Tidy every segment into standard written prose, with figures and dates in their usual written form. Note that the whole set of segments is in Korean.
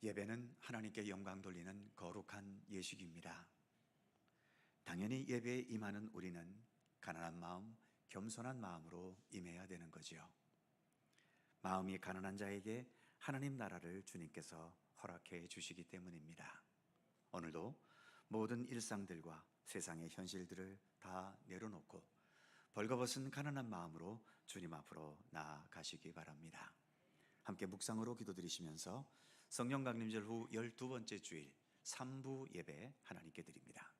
예배는 하나님께 영광 돌리는 거룩한 예식입니다. 당연히 예배에 임하는 우리는 가난한 마음, 겸손한 마음으로 임해야 되는 거지요. 마음이 가난한 자에게 하나님 나라를 주님께서 허락해 주시기 때문입니다. 오늘도 모든 일상들과 세상의 현실들을 다 내려놓고 벌거벗은 가난한 마음으로 주님 앞으로 나아가시기 바랍니다. 함께 묵상으로 기도드리시면서 성령 강림절 후 12번째 주일 3부 예배 하나님께 드립니다.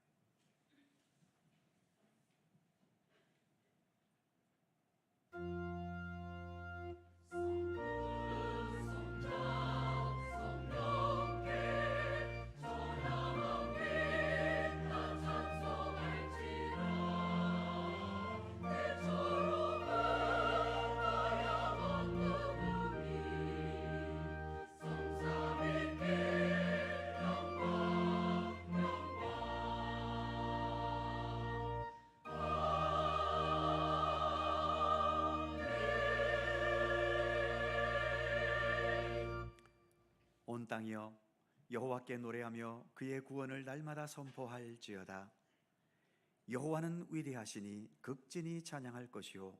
온 땅이여 여호와께 노래하며 그의 구원을 날마다 선포할지어다. 여호와는 위대하시니 극진히 찬양할 것이요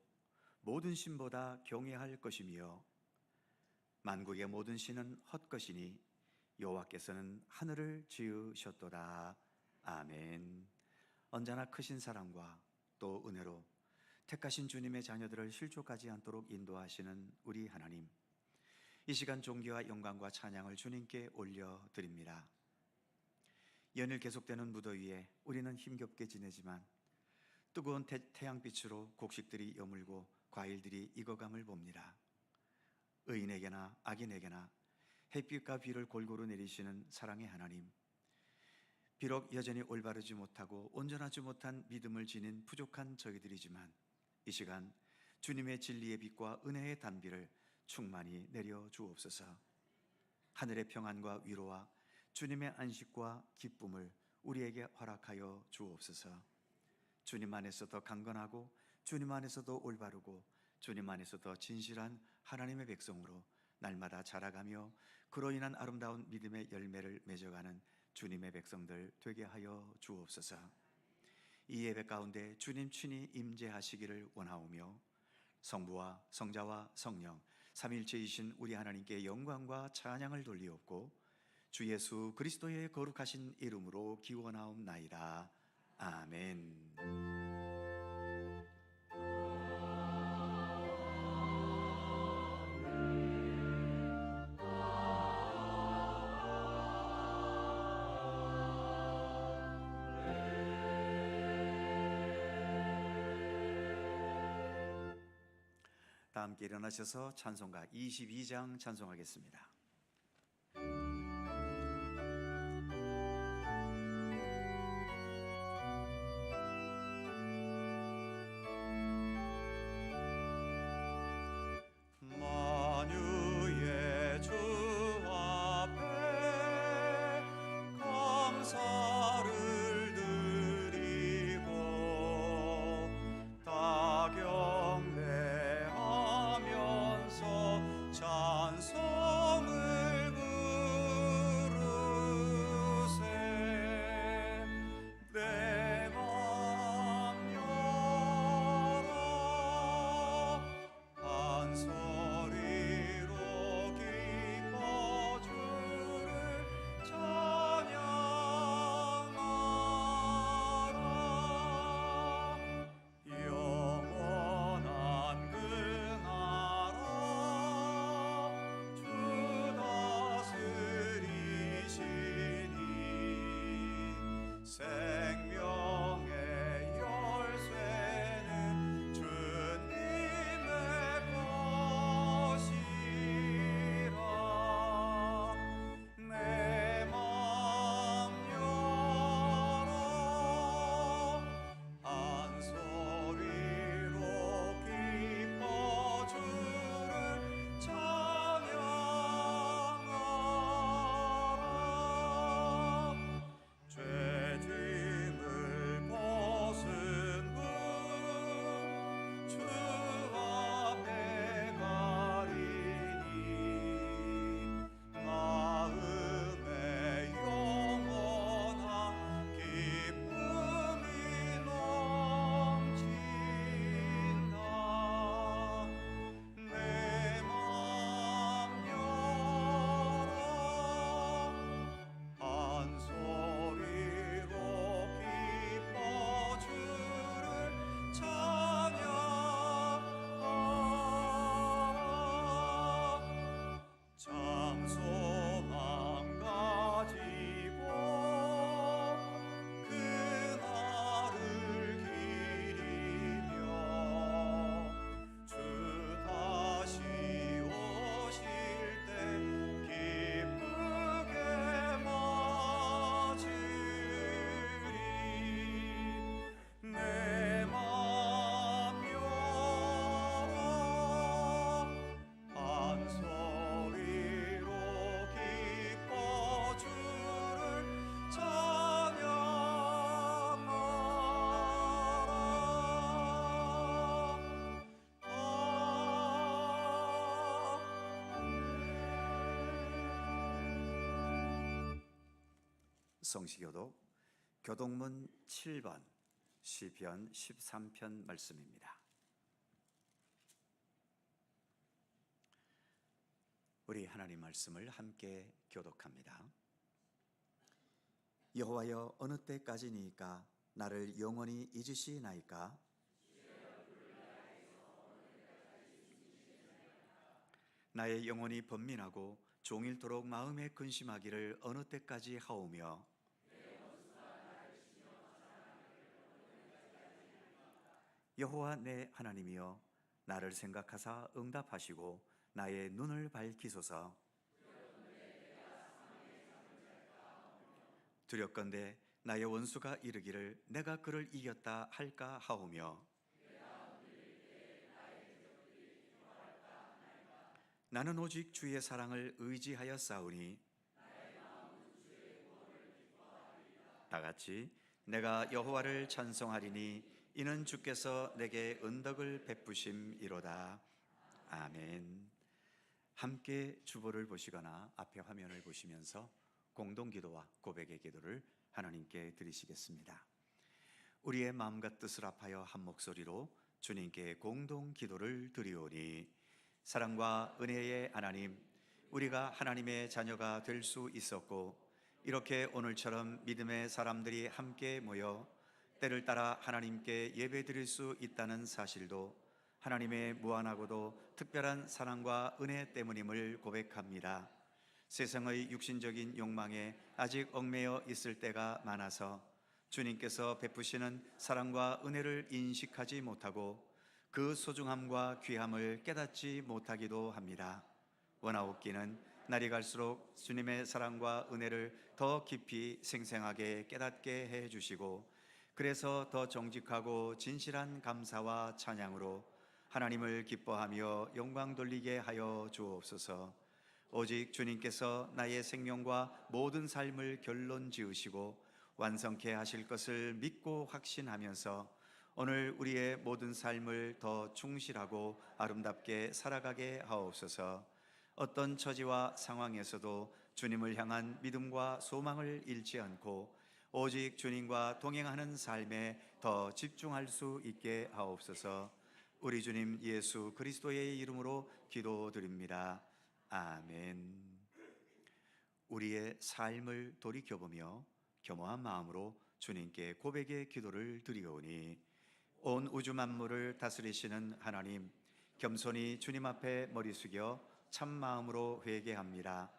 모든 신보다 경외할 것이며 만국의 모든 신은 헛것이니 여호와께서는 하늘을 지으셨도다. 아멘. 언제나 크신 사랑과 또 은혜로 택하신 주님의 자녀들을 실족하지 않도록 인도하시는 우리 하나님, 이 시간 존귀와 영광과 찬양을 주님께 올려드립니다. 연일 계속되는 무더위에 우리는 힘겹게 지내지만 뜨거운 태양빛으로 곡식들이 여물고 과일들이 익어감을 봅니다. 의인에게나 악인에게나 햇빛과 비를 골고루 내리시는 사랑의 하나님, 비록 여전히 올바르지 못하고 온전하지 못한 믿음을 지닌 부족한 저희들이지만 이 시간 주님의 진리의 빛과 은혜의 단비를 충만히 내려 주옵소서. 하늘의 평안과 위로와 주님의 안식과 기쁨을 우리에게 허락하여 주옵소서. 주님 안에서 더 강건하고 주님 안에서 더 올바르고 주님 안에서 더 진실한 하나님의 백성으로 날마다 자라가며 그로 인한 아름다운 믿음의 열매를 맺어가는 주님의 백성들 되게 하여 주옵소서. 이 예배 가운데 주님 친히 임재하시기를 원하오며 성부와 성자와 성령 삼위일체이신 우리 하나님께 영광과 찬양을 돌리옵고 주 예수 그리스도의 거룩하신 이름으로 기원하옵나이다. 아멘. 다 함께 일어나셔서 찬송가 22장 찬송하겠습니다. 만유의 주 앞에 감사를 드리고 다 경배하면서 찬송을 성시교독 교동문 7번 시편 13편 말씀입니다. 우리 하나님 말씀을 함께 교독합니다. 여호와여, 어느 때까지니까 나를 영원히 잊으시나이까? 나의 영혼이 번민하고 종일토록 마음에 근심하기를 어느 때까지 하오며, 여호와 내 하나님이여, 나를 생각하사 응답하시고 나의 눈을 밝히소서. 두렵건대 나의 원수가 이르기를 내가 그를 이겼다 할까 하오며, 나는 오직 주의 사랑을 의지하여 싸우니 다같이 내가 여호와를 찬송하리니 이는 주께서 내게 은덕을 베푸심이로다. 아멘. 함께 주보를 보시거나 앞에 화면을 보시면서 공동기도와 고백의 기도를 하나님께 드리시겠습니다. 우리의 마음과 뜻을 합하여 한 목소리로 주님께 공동기도를 드리오니, 사랑과 은혜의 하나님, 우리가 하나님의 자녀가 될 수 있었고 이렇게 오늘처럼 믿음의 사람들이 함께 모여 때를 따라 하나님께 예배드릴 수 있다는 사실도 하나님의 무한하고도 특별한 사랑과 은혜 때문임을 고백합니다. 세상의 육신적인 욕망에 아직 얽매여 있을 때가 많아서 주님께서 베푸시는 사랑과 은혜를 인식하지 못하고 그 소중함과 귀함을 깨닫지 못하기도 합니다. 원하옵기는 날이 갈수록 주님의 사랑과 은혜를 더 깊이 생생하게 깨닫게 해주시고, 그래서 더 정직하고 진실한 감사와 찬양으로 하나님을 기뻐하며 영광 돌리게 하여 주옵소서. 오직 주님께서 나의 생명과 모든 삶을 결론 지으시고 완성케 하실 것을 믿고 확신하면서 오늘 우리의 모든 삶을 더 충실하고 아름답게 살아가게 하옵소서. 어떤 처지와 상황에서도 주님을 향한 믿음과 소망을 잃지 않고 오직 주님과 동행하는 삶에 더 집중할 수 있게 하옵소서. 우리 주님 예수 그리스도의 이름으로 기도드립니다. 아멘. 우리의 삶을 돌이켜보며 겸허한 마음으로 주님께 고백의 기도를 드리오니, 온 우주 만물을 다스리시는 하나님, 겸손히 주님 앞에 머리 숙여 참 마음으로 회개합니다.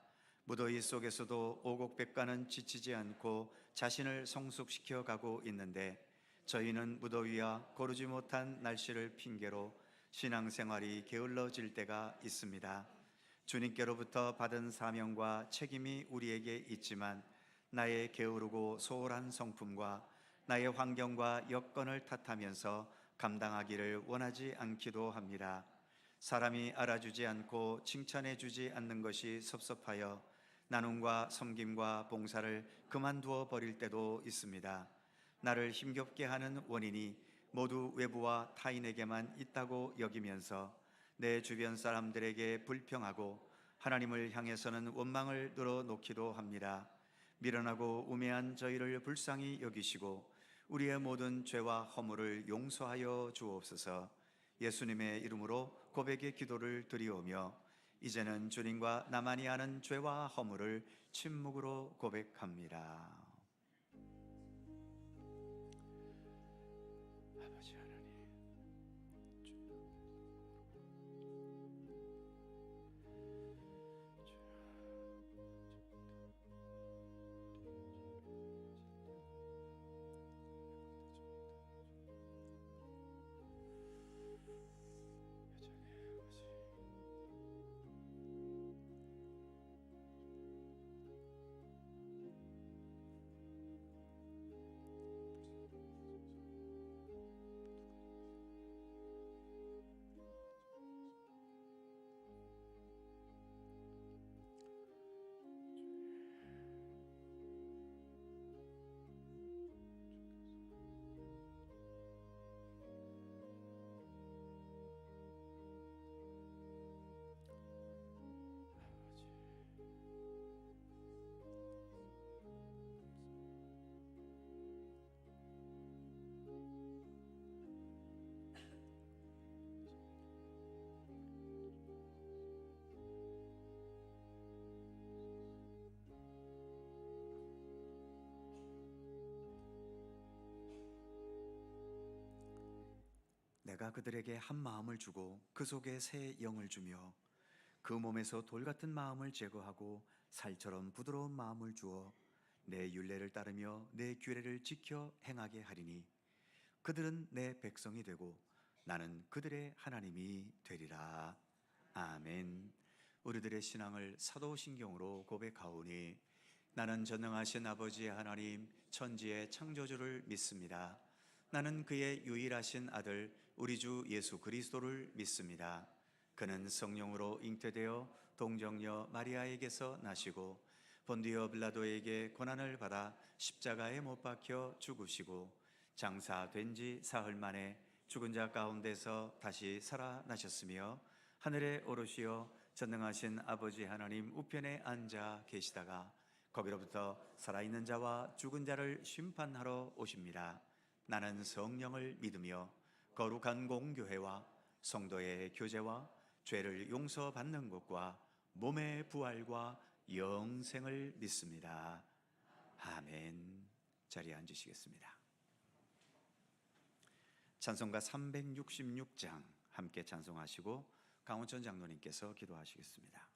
무더위 속에서도 오곡백과는 지치지 않고 자신을 성숙시켜 가고 있는데, 저희는 무더위와 고르지 못한 날씨를 핑계로 신앙생활이 게을러질 때가 있습니다. 주님께로부터 받은 사명과 책임이 우리에게 있지만 나의 게으르고 소홀한 성품과 나의 환경과 여건을 탓하면서 감당하기를 원하지 않기도 합니다. 사람이 알아주지 않고 칭찬해주지 않는 것이 섭섭하여 나눔과 섬김과 봉사를 그만두어 버릴 때도 있습니다. 나를 힘겹게 하는 원인이 모두 외부와 타인에게만 있다고 여기면서 내 주변 사람들에게 불평하고 하나님을 향해서는 원망을 늘어놓기도 합니다. 미련하고 우매한 저희를 불쌍히 여기시고 우리의 모든 죄와 허물을 용서하여 주옵소서. 예수님의 이름으로 고백의 기도를 드리오며, 이제는 주님과 나만이 아는 죄와 허물을 침묵으로 고백합니다. 아버지 하나님, 내가 그들에게 한 마음을 주고 그 속에 새 영을 주며 그 몸에서 돌 같은 마음을 제거하고 살처럼 부드러운 마음을 주어 내 율례를 따르며 내 규례를 지켜 행하게 하리니 그들은 내 백성이 되고 나는 그들의 하나님이 되리라. 아멘. 우리들의 신앙을 사도신경으로 고백하오니 나는 전능하신 아버지 하나님 천지의 창조주를 믿습니다. 나는 그의 유일하신 아들 우리 주 예수 그리스도를 믿습니다. 그는 성령으로 잉태되어 동정녀 마리아에게서 나시고 본디오 빌라도에게 고난을 받아 십자가에 못 박혀 죽으시고 장사된 지 사흘 만에 죽은 자 가운데서 다시 살아나셨으며 하늘에 오르시어 전능하신 아버지 하나님 우편에 앉아 계시다가 거기로부터 살아있는 자와 죽은 자를 심판하러 오십니다. 나는 성령을 믿으며 거룩한 공교회와 성도의 교제와 죄를 용서받는 것과 몸의 부활과 영생을 믿습니다. 아멘. 자리에 앉으시겠습니다. 찬송가 366장 함께 찬송하시고 강원천 장로님께서 기도하시겠습니다.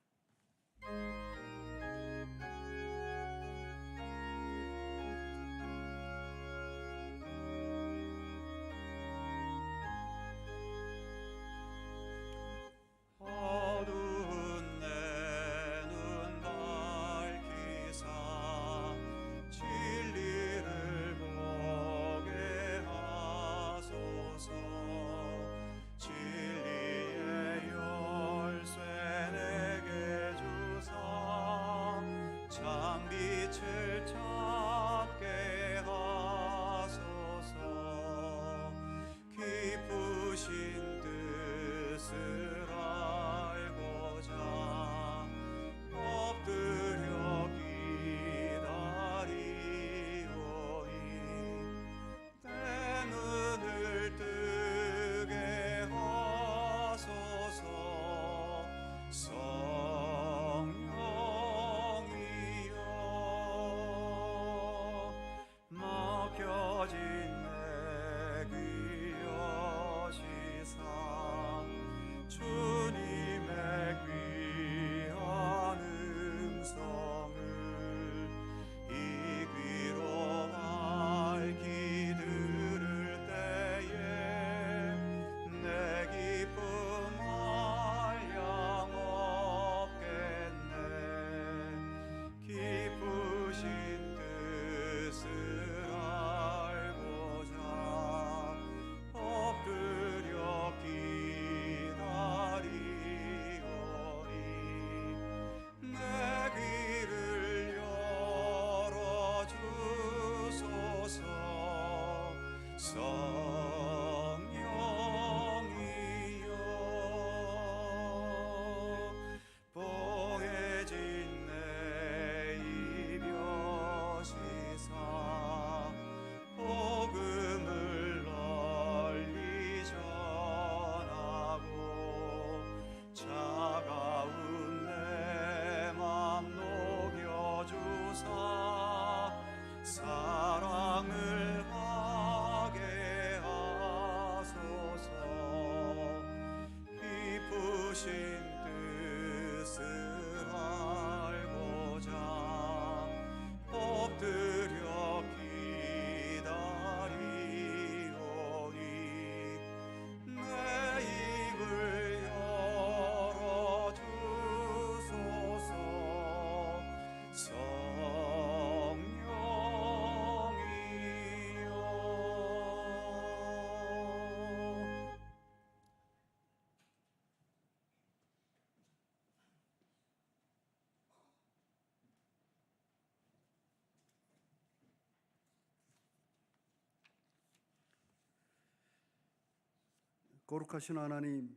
거룩하신 하나님,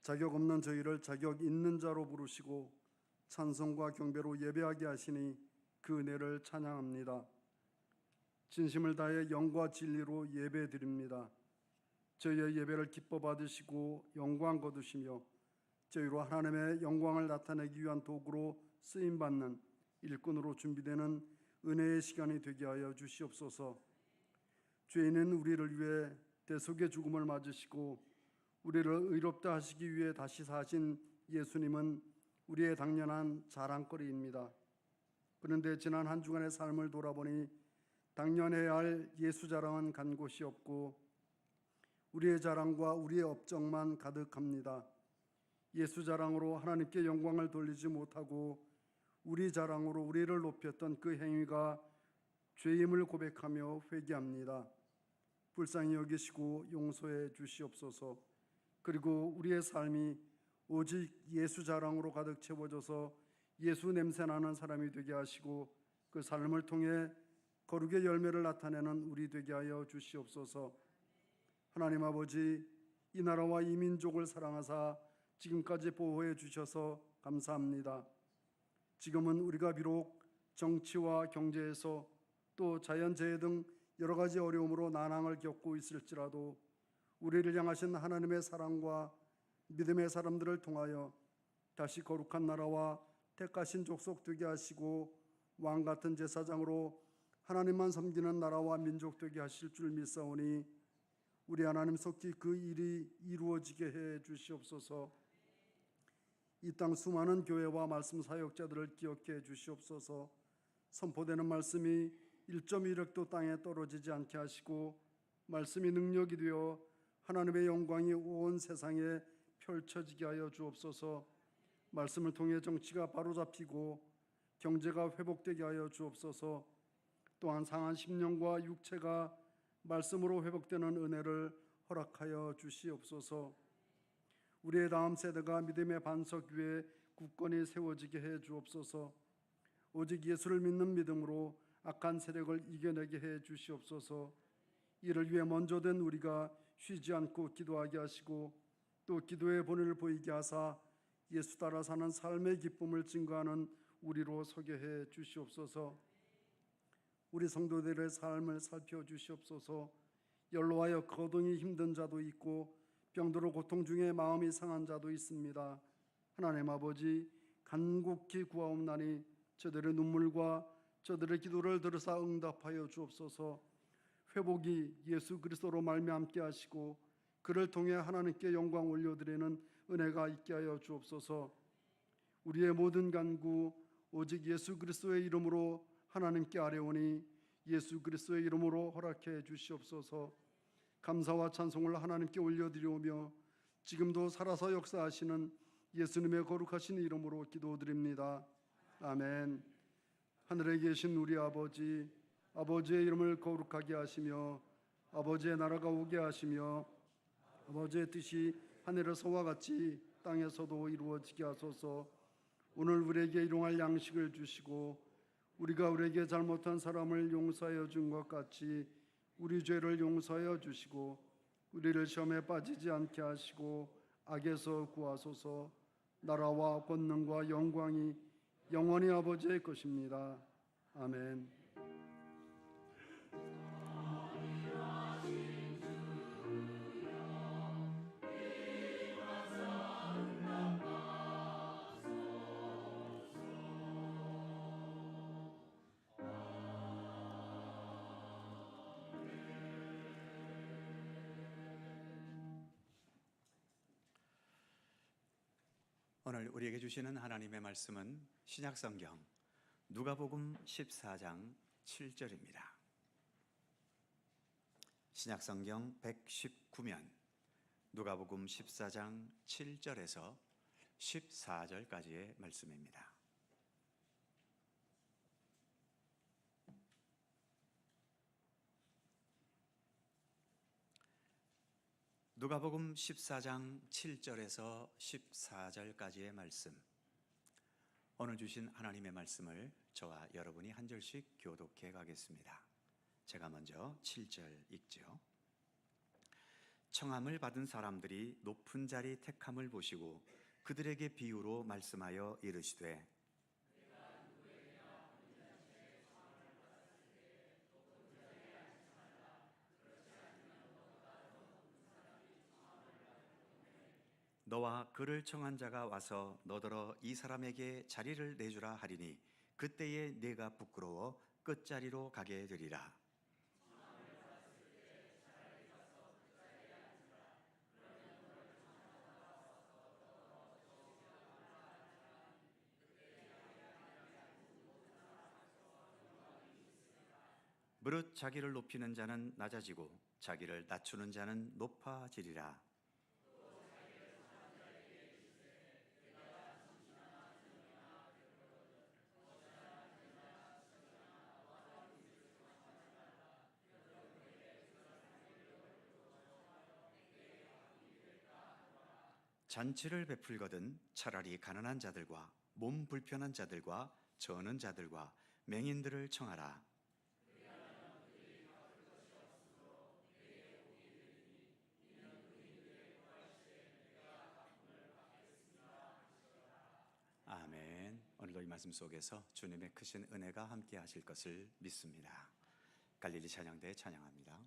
자격 없는 저희를 자격 있는 자로 부르시고 찬송과 경배로 예배하게 하시니 그 은혜를 찬양합니다. 진심을 다해 영과 진리로 예배드립니다. 저희의 예배를 기뻐 받으시고 영광 거두시며 저희로 하나님의 영광을 나타내기 위한 도구로 쓰임받는 일꾼으로 준비되는 은혜의 시간이 되게 하여 주시옵소서. 죄인은 우리를 위해 대속의 죽음을 맞으시고 우리를 의롭다 하시기 위해 다시 사신 예수님은 우리의 당연한 자랑거리입니다. 그런데 지난 한 주간의 삶을 돌아보니 당연해야 할 예수 자랑은 간 곳이 없고 우리의 자랑과 우리의 업적만 가득합니다. 예수 자랑으로 하나님께 영광을 돌리지 못하고 우리 자랑으로 우리를 높였던 그 행위가 죄임을 고백하며 회개합니다. 불쌍히 여기시고 용서해 주시옵소서. 그리고 우리의 삶이 오직 예수 자랑으로 가득 채워져서 예수 냄새나는 사람이 되게 하시고 그 삶을 통해 거룩의 열매를 나타내는 우리 되게 하여 주시옵소서. 하나님 아버지, 이 나라와 이 민족을 사랑하사 지금까지 보호해 주셔서 감사합니다. 지금은 우리가 비록 정치와 경제에서 또 자연재해 등 여러 가지 어려움으로 난항을 겪고 있을지라도 우리를 향하신 하나님의 사랑과 믿음의 사람들을 통하여 다시 거룩한 나라와 택하신 족속 되게 하시고 왕 같은 제사장으로 하나님만 섬기는 나라와 민족 되게 하실 줄 믿사오니 우리 하나님 속히 그 일이 이루어지게 해 주시옵소서. 이 땅 수많은 교회와 말씀 사역자들을 기억해 주시옵소서. 선포되는 말씀이 1.1획도 땅에 떨어지지 않게 하시고 말씀이 능력이 되어 하나님의 영광이 온 세상에 펼쳐지게 하여 주옵소서. 말씀을 통해 정치가 바로잡히고 경제가 회복되게 하여 주옵소서. 또한 상한 심령과 육체가 말씀으로 회복되는 은혜를 허락하여 주시옵소서. 우리의 다음 세대가 믿음의 반석 위에 굳건히 세워지게 해 주옵소서. 오직 예수를 믿는 믿음으로 악한 세력을 이겨내게 해 주시옵소서. 이를 위해 먼저 된 우리가 쉬지 않고 기도하게 하시고 또 기도의 본의를 보이게 하사 예수 따라 사는 삶의 기쁨을 증거하는 우리로 서게 해 주시옵소서. 우리 성도들의 삶을 살펴주시옵소서. 연로하여 거동이 힘든 자도 있고 병들어 고통 중에 마음이 상한 자도 있습니다. 하나님 아버지, 간곡히 구하옵나니 저들의 눈물과 저들의 기도를 들으사 응답하여 주옵소서. 회복이 예수 그리스도로 말미암게 하시고 그를 통해 하나님께 영광 올려드리는 은혜가 있게 하여 주옵소서. 우리의 모든 간구 오직 예수 그리스도의 이름으로 하나님께 아뢰오니 예수 그리스도의 이름으로 허락해 주시옵소서. 감사와 찬송을 하나님께 올려드리오며 지금도 살아서 역사하시는 예수님의 거룩하신 이름으로 기도드립니다. 아멘. 하늘에 계신 우리 아버지, 아버지의 이름을 거룩하게 하시며 아버지의 나라가 오게 하시며 아버지의 뜻이 하늘에서와 같이 땅에서도 이루어지게 하소서. 오늘 우리에게 일용할 양식을 주시고 우리가 우리에게 잘못한 사람을 용서하여 준 것 같이 우리 죄를 용서하여 주시고 우리를 시험에 빠지지 않게 하시고 악에서 구하소서. 나라와 권능과 영광이 영원히 아버지의 것입니다. 아멘. 오늘 우리에게 주시는 하나님의 말씀은 신약성경 누가복음 14장 7절입니다. 신약성경 119면 누가복음 14장 7절에서 14절까지의 말씀입니다. 누가복음 14장 7절에서 14절까지의 말씀, 오늘 주신 하나님의 말씀을 저와 여러분이 한 절씩 교독해 가겠습니다. 제가 먼저 7절 읽죠. 청함을 받은 사람들이 높은 자리 택함을 보시고 그들에게 비유로 말씀하여 이르시되 너와 그를 청한 자가 와서 너더러 이 사람에게 자리를 내주라 하리니 그때에 네가 부끄러워 끝자리로 가게 되리라. 무릇 자기를 높이는 자는 낮아지고 자기를 낮추는 자는 높아지리라. 잔치를 베풀거든 차라리 가난한 자들과 몸 불편한 자들과 저는 자들과 맹인들을 청하라. 아멘. 오늘도 이 말씀 속에서 주님의 크신 은혜가 함께 하실 것을 믿습니다. 갈릴리 찬양대 찬양합니다.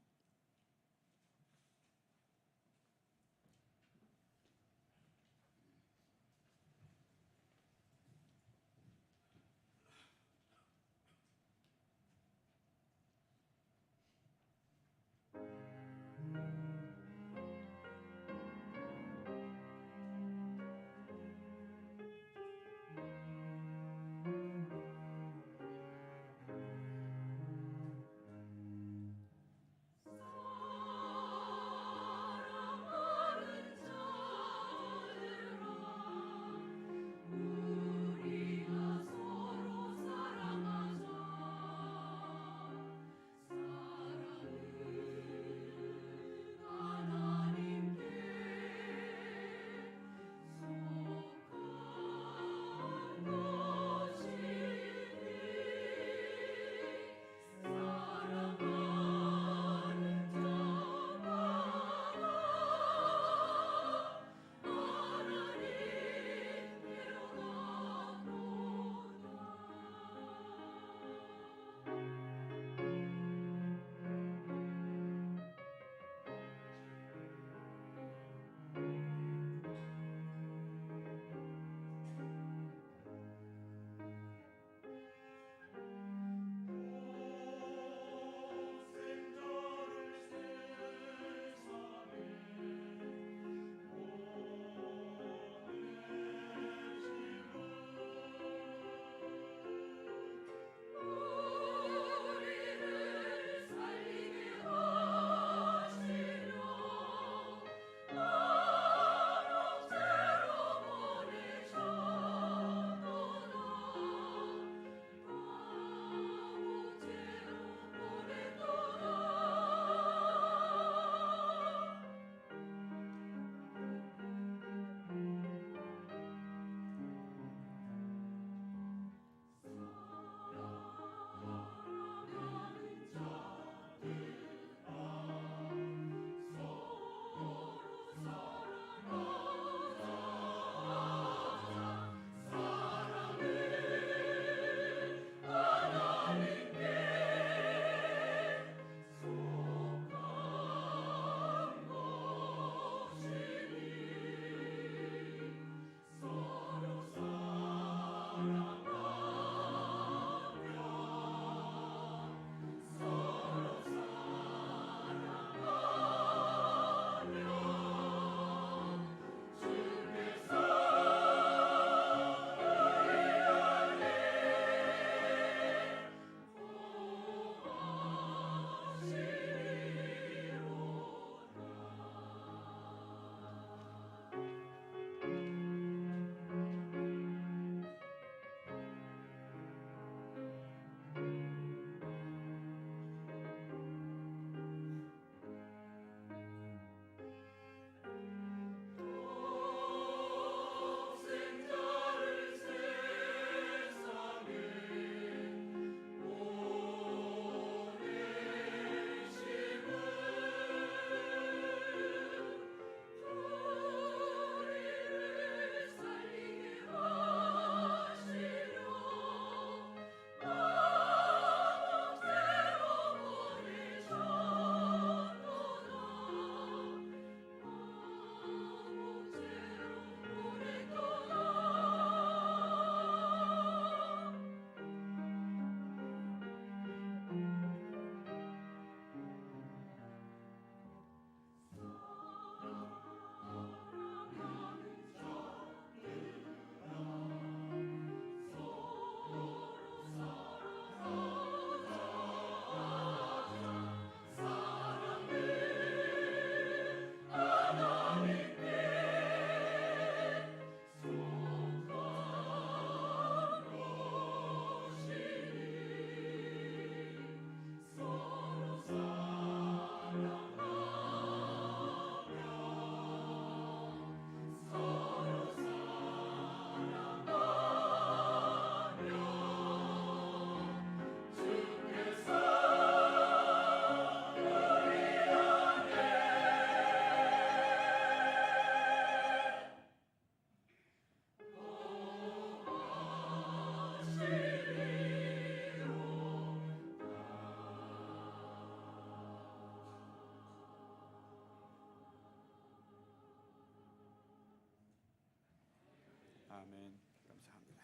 아멘. 감사합니다.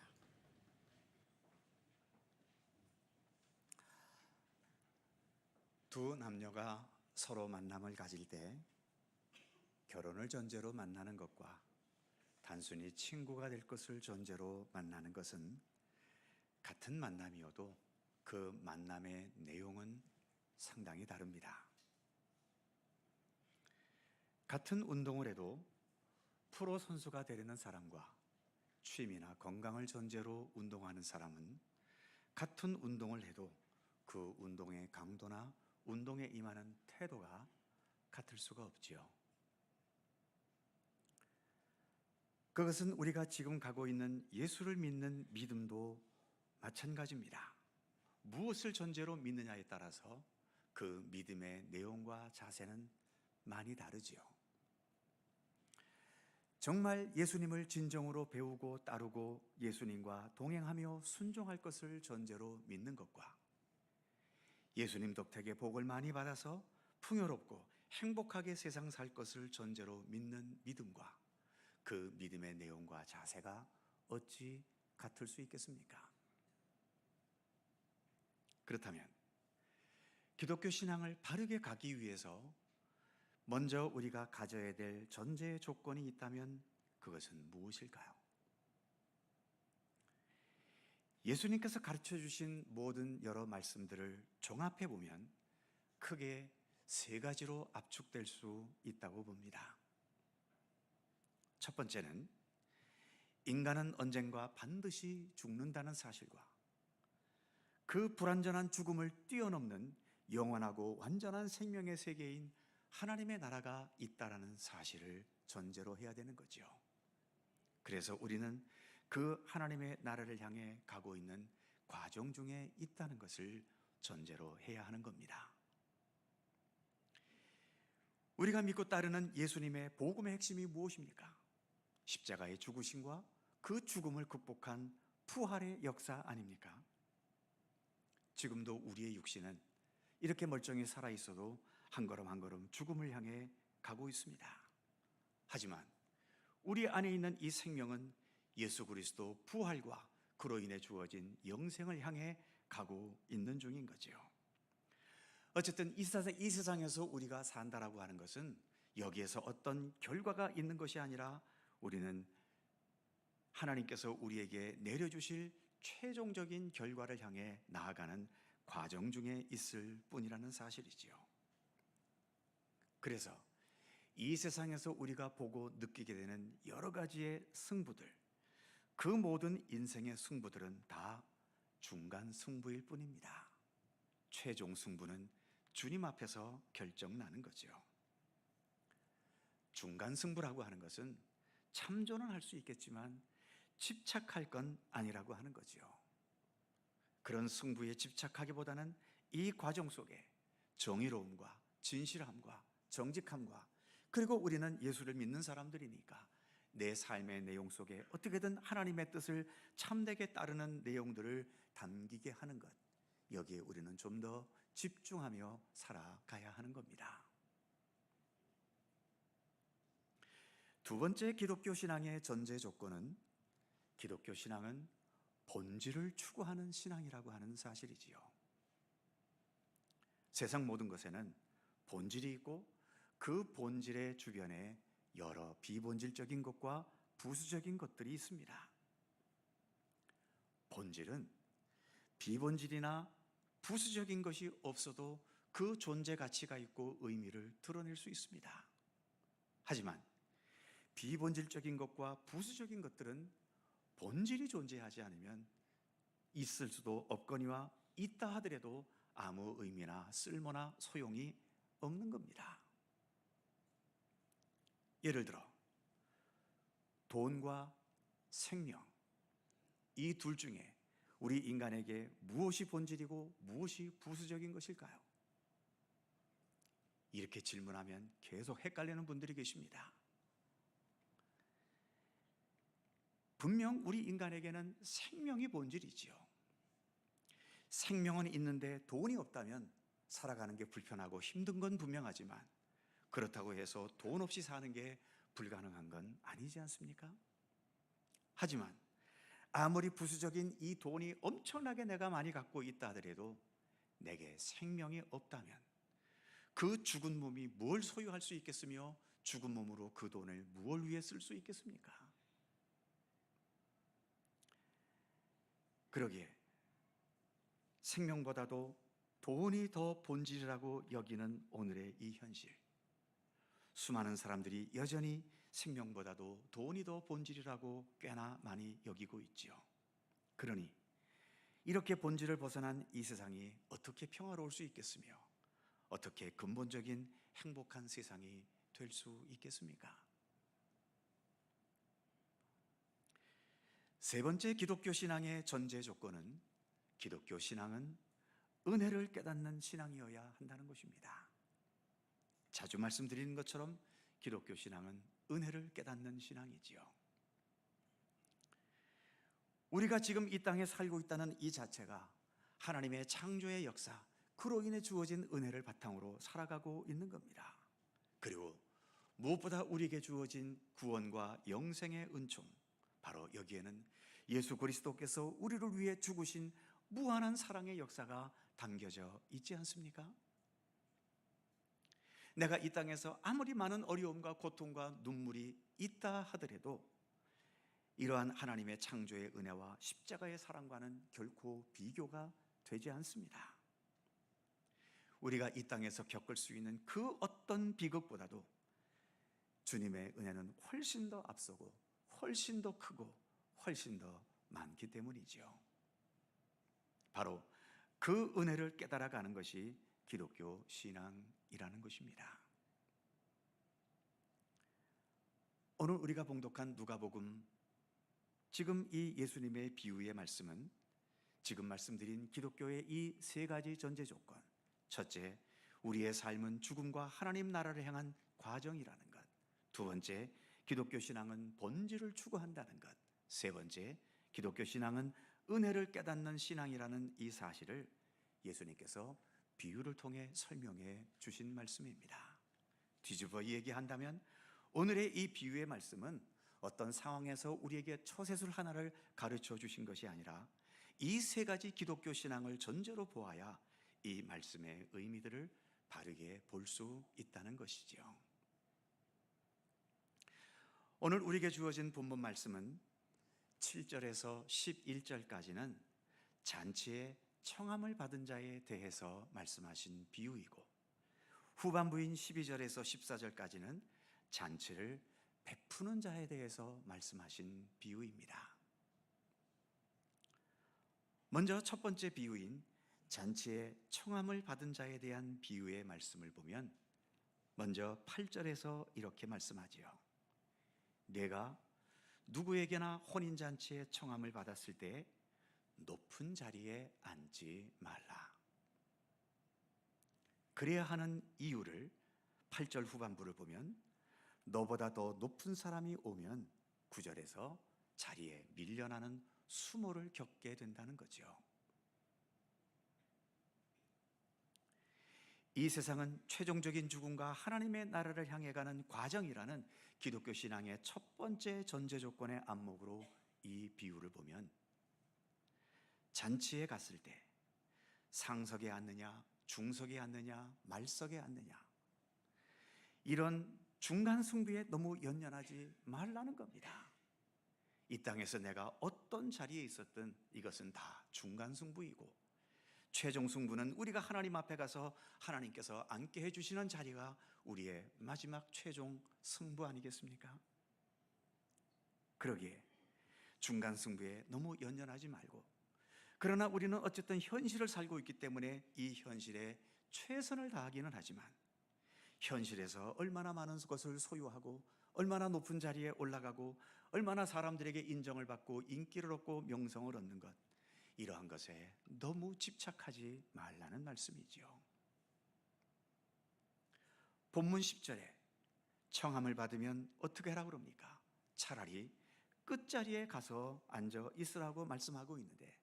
두 남녀가 서로 만남을 가질 때 결혼을 전제로 만나는 것과 단순히 친구가 될 것을 전제로 만나는 것은 같은 만남이어도 그 만남의 내용은 상당히 다릅니다. 같은 운동을 해도 프로 선수가 되려는 사람과 취미나 건강을 전제로 운동하는 사람은 같은 운동을 해도 그 운동의 강도나 운동에 임하는 태도가 같을 수가 없지요. 그것은 우리가 지금 가고 있는 예수를 믿는 믿음도 마찬가지입니다. 무엇을 전제로 믿느냐에 따라서 그 믿음의 내용과 자세는 많이 다르지요. 정말 예수님을 진정으로 배우고 따르고 예수님과 동행하며 순종할 것을 전제로 믿는 것과 예수님 덕택에 복을 많이 받아서 풍요롭고 행복하게 세상 살 것을 전제로 믿는 믿음과 그 믿음의 내용과 자세가 어찌 같을 수 있겠습니까? 그렇다면 기독교 신앙을 바르게 가기 위해서 먼저 우리가 가져야 될 전제 조건이 있다면 그것은 무엇일까요? 예수님께서 가르쳐 주신 모든 여러 말씀들을 종합해 보면 크게 세 가지로 압축될 수 있다고 봅니다. 첫 번째는 인간은 언젠가 반드시 죽는다는 사실과 그 불완전한 죽음을 뛰어넘는 영원하고 완전한 생명의 세계인 하나님의 나라가 있다라는 사실을 전제로 해야 되는 거죠. 그래서 우리는 그 하나님의 나라를 향해 가고 있는 과정 중에 있다는 것을 전제로 해야 하는 겁니다. 우리가 믿고 따르는 예수님의 복음의 핵심이 무엇입니까? 십자가의 죽으심과 그 죽음을 극복한 부활의 역사 아닙니까? 지금도 우리의 육신은 이렇게 멀쩡히 살아 있어도 한 걸음 한 걸음 죽음을 향해 가고 있습니다. 하지만 우리 안에 있는 이 생명은 예수 그리스도 부활과 그로 인해 주어진 영생을 향해 가고 있는 중인 거죠. 어쨌든 이 세상에서 우리가 산다라고 하는 것은 여기에서 어떤 결과가 있는 것이 아니라 우리는 하나님께서 우리에게 내려주실 최종적인 결과를 향해 나아가는 과정 중에 있을 뿐이라는 사실이지요. 그래서 이 세상에서 우리가 보고 느끼게 되는 여러 가지의 승부들, 그 모든 인생의 승부들은 다 중간 승부일 뿐입니다. 최종 승부는 주님 앞에서 결정나는 거죠. 중간 승부라고 하는 것은 참조는 할 수 있겠지만 집착할 건 아니라고 하는 거죠. 그런 승부에 집착하기보다는 이 과정 속에 정의로움과 진실함과 정직함과 그리고 우리는 예수를 믿는 사람들이니까 내 삶의 내용 속에 어떻게든 하나님의 뜻을 참되게 따르는 내용들을 담기게 하는 것, 여기에 우리는 좀 더 집중하며 살아가야 하는 겁니다. 두 번째 기독교 신앙의 전제 조건은 기독교 신앙은 본질을 추구하는 신앙이라고 하는 사실이지요. 세상 모든 것에는 본질이 있고 그 본질의 주변에 여러 비본질적인 것과 부수적인 것들이 있습니다. 본질은 비본질이나 부수적인 것이 없어도 그 존재 가치가 있고 의미를 드러낼 수 있습니다. 하지만 비본질적인 것과 부수적인 것들은 본질이 존재하지 않으면 있을 수도 없거니와 있다 하더라도 아무 의미나 쓸모나 소용이 없는 겁니다. 예를 들어 돈과 생명, 이 둘 중에 우리 인간에게 무엇이 본질이고 무엇이 부수적인 것일까요? 이렇게 질문하면 계속 헷갈리는 분들이 계십니다. 분명 우리 인간에게는 생명이 본질이지요. 생명은 있는데 돈이 없다면 살아가는 게 불편하고 힘든 건 분명하지만 그렇다고 해서 돈 없이 사는 게 불가능한 건 아니지 않습니까? 하지만 아무리 부수적인 이 돈이 엄청나게 내가 많이 갖고 있다 하더라도 내게 생명이 없다면 그 죽은 몸이 뭘 소유할 수 있겠으며 죽은 몸으로 그 돈을 무엇을 위해 쓸 수 있겠습니까? 그러기에 생명보다도 돈이 더 본질이라고 여기는 오늘의 이 현실, 수많은 사람들이 여전히 생명보다도 돈이 더 본질이라고 꽤나 많이 여기고 있지요. 그러니 이렇게 본질을 벗어난 이 세상이 어떻게 평화로울 수 있겠으며 어떻게 근본적인 행복한 세상이 될 수 있겠습니까? 세 번째 기독교 신앙의 전제 조건은 기독교 신앙은 은혜를 깨닫는 신앙이어야 한다는 것입니다. 자주 말씀드리는 것처럼 기독교 신앙은 은혜를 깨닫는 신앙이지요. 우리가 지금 이 땅에 살고 있다는 이 자체가 하나님의 창조의 역사, 그로 인해 주어진 은혜를 바탕으로 살아가고 있는 겁니다. 그리고 무엇보다 우리에게 주어진 구원과 영생의 은총, 바로 여기에는 예수 그리스도께서 우리를 위해 죽으신 무한한 사랑의 역사가 담겨져 있지 않습니까? 내가 이 땅에서 아무리 많은 어려움과 고통과 눈물이 있다 하더라도 이러한 하나님의 창조의 은혜와 십자가의 사랑과는 결코 비교가 되지 않습니다. 우리가 이 땅에서 겪을 수 있는 그 어떤 비극보다도 주님의 은혜는 훨씬 더 앞서고 훨씬 더 크고 훨씬 더 많기 때문이죠. 바로 그 은혜를 깨달아가는 것이 기독교 신앙이라는 것입니다. 오늘 우리가 봉독한 누가복음, 지금 이 예수님의 비유의 말씀은 지금 말씀드린 기독교의 이 세 가지 전제 조건, 첫째, 우리의 삶은 죽음과 하나님 나라를 향한 과정이라는 것, 두 번째, 기독교 신앙은 본질을 추구한다는 것, 세 번째, 기독교 신앙은 은혜를 깨닫는 신앙이라는 이 사실을 예수님께서 비유를 통해 설명해 주신 말씀입니다. 뒤집어 얘기한다면 오늘의 이 비유의 말씀은 어떤 상황에서 우리에게 처세술 하나를 가르쳐 주신 것이 아니라 이 세 가지 기독교 신앙을 전제로 보아야 이 말씀의 의미들을 바르게 볼 수 있다는 것이죠. 오늘 우리에게 주어진 본문 말씀은 7절에서 11절까지는 잔치에 청함을 받은 자에 대해서 말씀하신 비유이고, 후반부인 12절에서 14절까지는 잔치를 베푸는 자에 대해서 말씀하신 비유입니다. 먼저 첫 번째 비유인 잔치에 청함을 받은 자에 대한 비유의 말씀을 보면 먼저 8절에서 이렇게 말씀하지요. 내가 누구에게나 혼인잔치에 청함을 받았을 때 높은 자리에 앉지 말라. 그래야 하는 이유를 8절 후반부를 보면 너보다 더 높은 사람이 오면 9절에서 자리에 밀려나는 수모를 겪게 된다는 거죠. 이 세상은 최종적인 죽음과 하나님의 나라를 향해 가는 과정이라는 기독교 신앙의 첫 번째 전제 조건의 안목으로 이 비유를 보면 잔치에 갔을 때 상석에 앉느냐, 중석에 앉느냐, 말석에 앉느냐, 이런 중간 승부에 너무 연연하지 말라는 겁니다. 이 땅에서 내가 어떤 자리에 있었든 이것은 다 중간 승부이고, 최종 승부는 우리가 하나님 앞에 가서 하나님께서 앉게 해주시는 자리가 우리의 마지막 최종 승부 아니겠습니까? 그러기에 중간 승부에 너무 연연하지 말고, 그러나 우리는 어쨌든 현실을 살고 있기 때문에 이 현실에 최선을 다하기는 하지만 현실에서 얼마나 많은 것을 소유하고 얼마나 높은 자리에 올라가고 얼마나 사람들에게 인정을 받고 인기를 얻고 명성을 얻는 것, 이러한 것에 너무 집착하지 말라는 말씀이지요. 본문 10절에 청함을 받으면 어떻게 하라고 그럽니까? 차라리 끝자리에 가서 앉아 있으라고 말씀하고 있는데,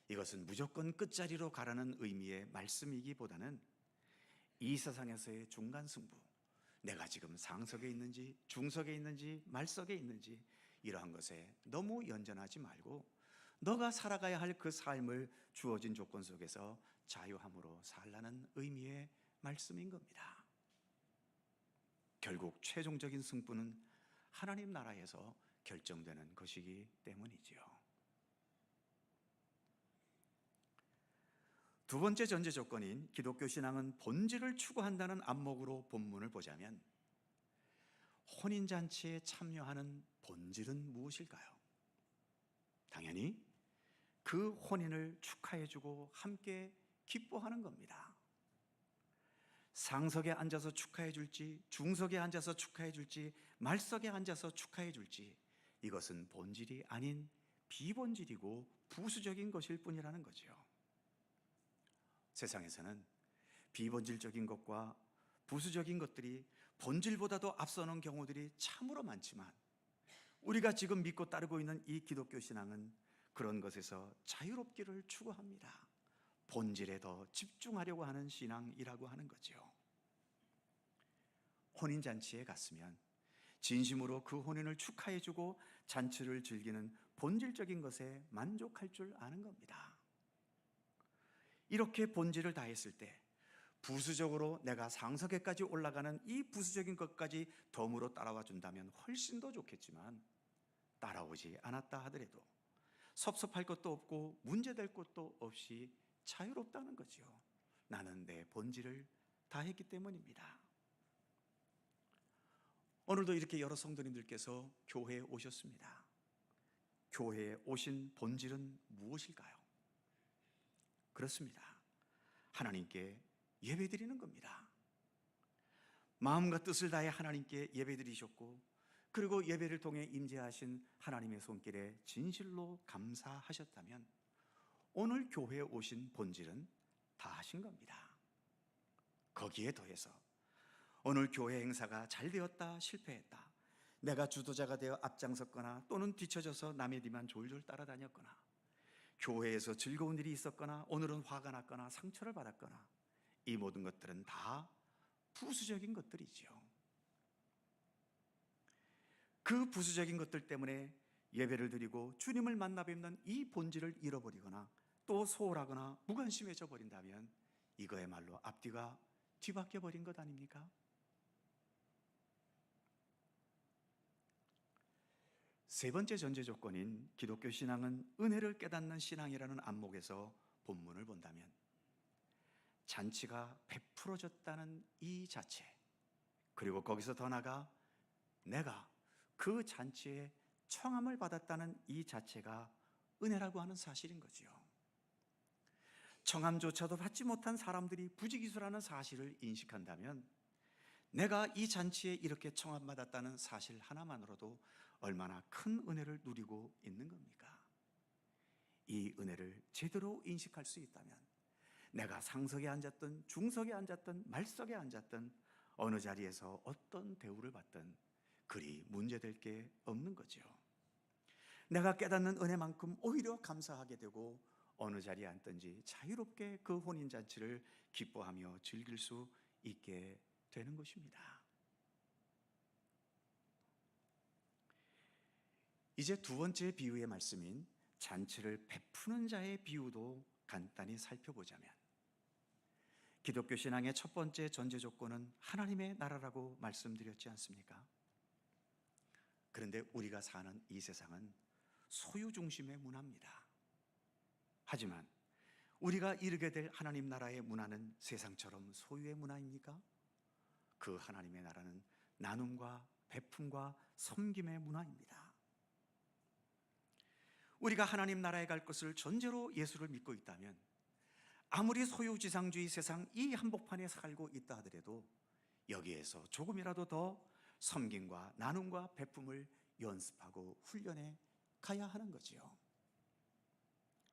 이것은 무조건 끝자리로 가라는 의미의 말씀이기보다는 이 세상에서의 중간 승부, 내가 지금 상석에 있는지 중석에 있는지 말석에 있는지 이러한 것에 너무 연연하지 말고 너가 살아가야 할 그 삶을 주어진 조건 속에서 자유함으로 살라는 의미의 말씀인 겁니다. 결국 최종적인 승부는 하나님 나라에서 결정되는 것이기 때문이지요. 두 번째 전제 조건인 기독교 신앙은 본질을 추구한다는 안목으로 본문을 보자면 혼인잔치에 참여하는 본질은 무엇일까요? 당연히 그 혼인을 축하해주고 함께 기뻐하는 겁니다. 상석에 앉아서 축하해줄지, 중석에 앉아서 축하해줄지, 말석에 앉아서 축하해줄지, 이것은 본질이 아닌 비본질이고 부수적인 것일 뿐이라는 거죠. 세상에서는 비본질적인 것과 부수적인 것들이 본질보다도 앞서는 경우들이 참으로 많지만 우리가 지금 믿고 따르고 있는 이 기독교 신앙은 그런 것에서 자유롭기를 추구합니다. 본질에 더 집중하려고 하는 신앙이라고 하는 거죠. 혼인잔치에 갔으면 진심으로 그 혼인을 축하해주고 잔치를 즐기는 본질적인 것에 만족할 줄 아는 겁니다. 이렇게 본질을 다했을 때 부수적으로 내가 상석에까지 올라가는 이 부수적인 것까지 덤으로 따라와 준다면 훨씬 더 좋겠지만 따라오지 않았다 하더라도 섭섭할 것도 없고 문제될 것도 없이 자유롭다는 거죠. 나는 내 본질을 다했기 때문입니다. 오늘도 이렇게 여러 성도님들께서 교회에 오셨습니다. 교회에 오신 본질은 무엇일까요? 그렇습니다. 하나님께 예배드리는 겁니다. 마음과 뜻을 다해 하나님께 예배드리셨고 그리고 예배를 통해 임재하신 하나님의 손길에 진실로 감사하셨다면 오늘 교회에 오신 본질은 다 하신 겁니다. 거기에 더해서 오늘 교회 행사가 잘 되었다 실패했다, 내가 주도자가 되어 앞장섰거나 또는 뒤처져서 남의 뒤만 졸졸 따라다녔거나 교회에서 즐거운 일이 있었거나 오늘은 화가 났거나 상처를 받았거나 이 모든 것들은 다 부수적인 것들이지요. 그 부수적인 것들 때문에 예배를 드리고 주님을 만나 뵙는 이 본질을 잃어버리거나 또 소홀하거나 무관심해져 버린다면 이거야말로 앞뒤가 뒤바뀌어 버린 것 아닙니까? 세 번째 전제 조건인 기독교 신앙은 은혜를 깨닫는 신앙이라는 안목에서 본문을 본다면 잔치가 베풀어졌다는 이 자체, 그리고 거기서 더 나아가 내가 그 잔치에 청함을 받았다는 이 자체가 은혜라고 하는 사실인 거지요. 청함조차도 받지 못한 사람들이 부지기수라는 사실을 인식한다면 내가 이 잔치에 이렇게 청함받았다는 사실 하나만으로도 얼마나 큰 은혜를 누리고 있는 겁니까? 이 은혜를 제대로 인식할 수 있다면 내가 상석에 앉았든 중석에 앉았든 말석에 앉았든 어느 자리에서 어떤 대우를 받든 그리 문제될 게 없는 거죠. 내가 깨닫는 은혜만큼 오히려 감사하게 되고 어느 자리에 앉든지 자유롭게 그 혼인잔치를 기뻐하며 즐길 수 있게 되는 것입니다. 이제 두 번째 비유의 말씀인 잔치를 베푸는 자의 비유도 간단히 살펴보자면 기독교 신앙의 첫 번째 전제 조건은 하나님의 나라라고 말씀드렸지 않습니까? 그런데 우리가 사는 이 세상은 소유 중심의 문화입니다. 하지만 우리가 이르게 될 하나님 나라의 문화는 세상처럼 소유의 문화입니까? 그 하나님의 나라는 나눔과 베품과 섬김의 문화입니다. 우리가 하나님 나라에 갈 것을 전제로 예수를 믿고 있다면 아무리 소유지상주의 세상 이 한복판에 살고 있다 하더라도 여기에서 조금이라도 더 섬김과 나눔과 베품을 연습하고 훈련해 가야 하는 거지요.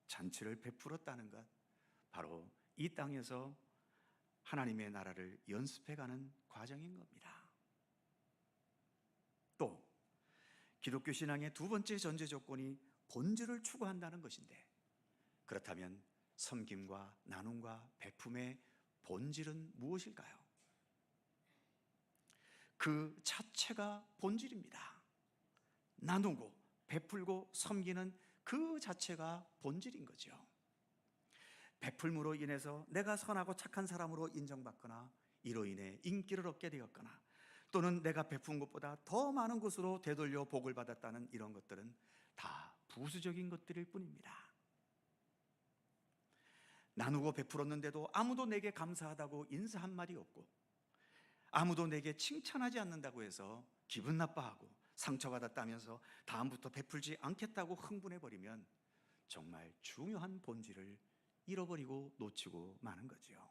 잔치를 베풀었다는 것, 바로 이 땅에서 하나님의 나라를 연습해가는 과정인 겁니다. 또 기독교 신앙의 두 번째 전제 조건이 본질을 추구한다는 것인데, 그렇다면 섬김과 나눔과 베품의 본질은 무엇일까요? 그 자체가 본질입니다. 나누고 베풀고 섬기는 그 자체가 본질인 거죠. 베풀므로 인해서 내가 선하고 착한 사람으로 인정받거나 이로 인해 인기를 얻게 되었거나 또는 내가 베푼 것보다 더 많은 것으로 되돌려 복을 받았다는 이런 것들은 다 부수적인 것들일 뿐입니다. 나누고 베풀었는데도 아무도 내게 감사하다고 인사 한 마디 없고 아무도 내게 칭찬하지 않는다고 해서 기분 나빠하고 상처받았다면서 다음부터 베풀지 않겠다고 흥분해버리면 정말 중요한 본질을 잃어버리고 놓치고 마는 거죠.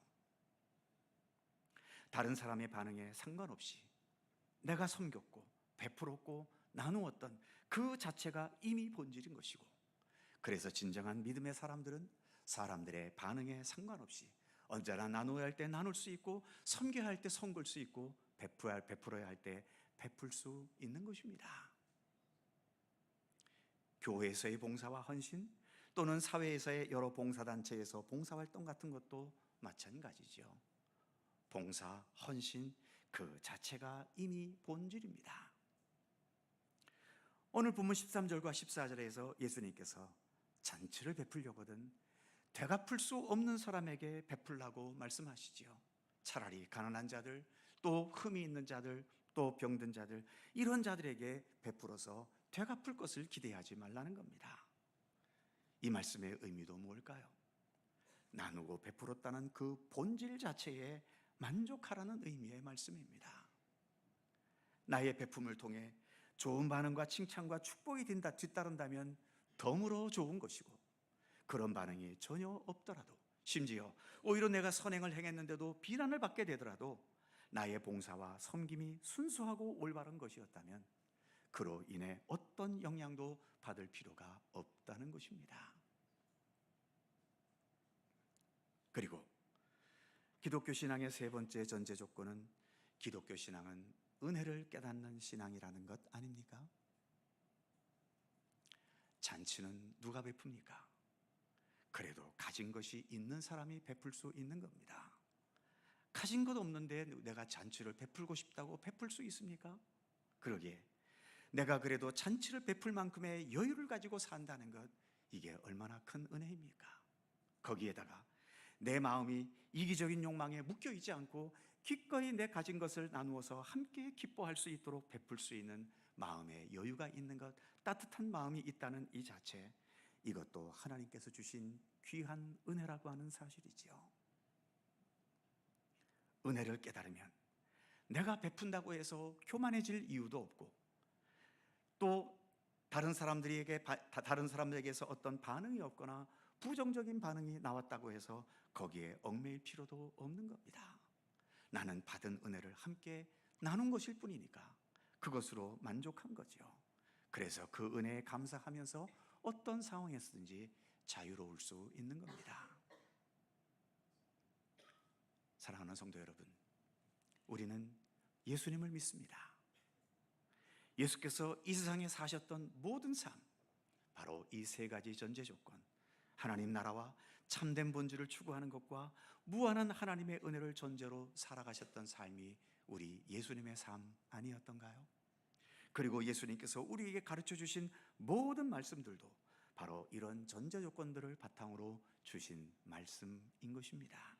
다른 사람의 반응에 상관없이 내가 섬겼고 베풀었고 나누었던 그 자체가 이미 본질인 것이고, 그래서 진정한 믿음의 사람들은 사람들의 반응에 상관없이 언제나 나누어야 할 때 나눌 수 있고 섬겨야 할 때 섬길 수 있고 베풀어야 할 때 베풀 수 있는 것입니다. 교회에서의 봉사와 헌신 또는 사회에서의 여러 봉사단체에서 봉사활동 같은 것도 마찬가지죠. 봉사, 헌신 그 자체가 이미 본질입니다. 오늘 본문 13절과 14절에서 예수님께서 잔치를 베풀려거든 되갚을 수 없는 사람에게 베풀라고 말씀하시지요. 차라리 가난한 자들, 또 흠이 있는 자들, 또 병든 자들, 이런 자들에게 베풀어서 되갚을 것을 기대하지 말라는 겁니다. 이 말씀의 의미도 뭘까요? 나누고 베풀었다는 그 본질 자체에 만족하라는 의미의 말씀입니다. 나의 베품을 통해 좋은 반응과 칭찬과 축복이 뒤따른다면 덤으로 좋은 것이고, 그런 반응이 전혀 없더라도, 심지어 오히려 내가 선행을 행했는데도 비난을 받게 되더라도 나의 봉사와 섬김이 순수하고 올바른 것이었다면 그로 인해 어떤 영향도 받을 필요가 없다는 것입니다. 그리고 기독교 신앙의 세 번째 전제 조건은 기독교 신앙은 은혜를 깨닫는 신앙이라는 것 아닙니까? 잔치는 누가 베풉니까? 그래도 가진 것이 있는 사람이 베풀 수 있는 겁니다. 가진 것 없는데 내가 잔치를 베풀고 싶다고 베풀 수 있습니까? 그러기에 내가 그래도 잔치를 베풀 만큼의 여유를 가지고 산다는 것, 이게 얼마나 큰 은혜입니까? 거기에다가 내 마음이 이기적인 욕망에 묶여 있지 않고 기꺼이 내 가진 것을 나누어서 함께 기뻐할 수 있도록 베풀 수 있는 마음의 여유가 있는 것, 따뜻한 마음이 있다는 이 자체, 이것도 하나님께서 주신 귀한 은혜라고 하는 사실이지요. 은혜를 깨달으면 내가 베푼다고 해서 교만해질 이유도 없고, 또 다른 사람들에게서 어떤 반응이 없거나 부정적인 반응이 나왔다고 해서 거기에 얽매일 필요도 없는 겁니다. 나는 받은 은혜를 함께 나눈 것일 뿐이니까 그것으로 만족한 거죠. 그래서 그 은혜에 감사하면서 어떤 상황에서든지 자유로울 수 있는 겁니다. 사랑하는 성도 여러분, 우리는 예수님을 믿습니다. 예수께서 이 세상에 사셨던 모든 삶, 바로 이 세 가지 전제 조건, 하나님 나라와 참된 본질을 추구하는 것과 무한한 하나님의 은혜를 전제로 살아가셨던 삶이 우리 예수님의 삶 아니었던가요? 그리고 예수님께서 우리에게 가르쳐 주신 모든 말씀들도 바로 이런 전제 조건들을 바탕으로 주신 말씀인 것입니다.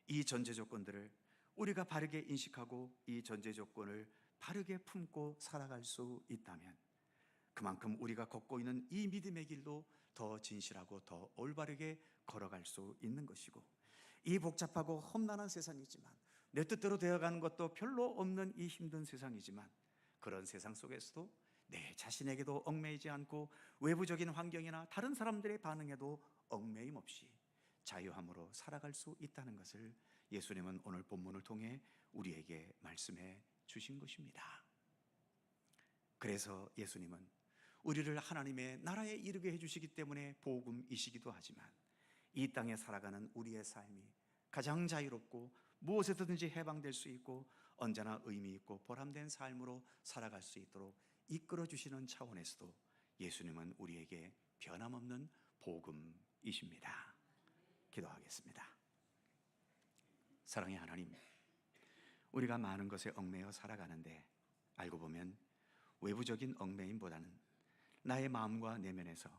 이 전제 조건들을 우리가 바르게 인식하고 이 전제 조건을 바르게 품고 살아갈 수 있다면 그만큼 우리가 걷고 있는 이 믿음의 길도 더 진실하고 더 올바르게 걸어갈 수 있는 것이고, 이 복잡하고 험난한 세상이지만, 내 뜻대로 되어가는 것도 별로 없는 이 힘든 세상이지만, 그런 세상 속에서도 내 자신에게도 얽매이지 않고 외부적인 환경이나 다른 사람들의 반응에도 얽매임 없이 자유함으로 살아갈 수 있다는 것을 예수님은 오늘 본문을 통해 우리에게 말씀해 주신 것입니다. 그래서 예수님은 우리를 하나님의 나라에 이르게 해주시기 때문에 복음이시기도 하지만, 이 땅에 살아가는 우리의 삶이 가장 자유롭고 무엇에서든지 해방될 수 있고 언제나 의미 있고 보람된 삶으로 살아갈 수 있도록 이끌어 주시는 차원에서도 예수님은 우리에게 변함없는 복음이십니다. 기도하겠습니다. 사랑의 하나님, 우리가 많은 것에 얽매여 살아가는데 알고 보면 외부적인 얽매임보다는 나의 마음과 내면에서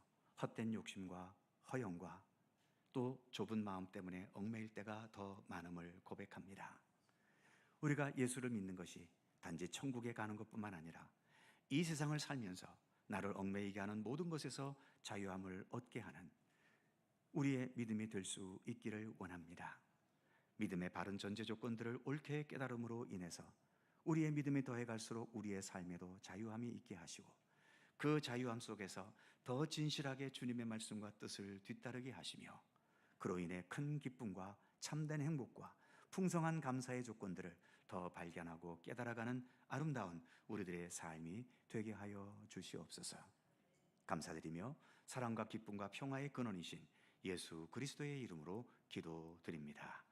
헛된 욕심과 허영과 또 좁은 마음 때문에 얽매일 때가 더 많음을 고백합니다. 우리가 예수를 믿는 것이 단지 천국에 가는 것뿐만 아니라 이 세상을 살면서 나를 얽매이게 하는 모든 것에서 자유함을 얻게 하는 우리의 믿음이 될 수 있기를 원합니다. 믿음의 바른 전제 조건들을 옳게 깨달음으로 인해서 우리의 믿음이 더해갈수록 우리의 삶에도 자유함이 있게 하시고 그 자유함 속에서 더 진실하게 주님의 말씀과 뜻을 뒤따르게 하시며 그로 인해 큰 기쁨과 참된 행복과 풍성한 감사의 조건들을 더 발견하고 깨달아가는 아름다운 우리들의 삶이 되게 하여 주시옵소서. 감사드리며 사랑과 기쁨과 평화의 근원이신 예수 그리스도의 이름으로 기도드립니다.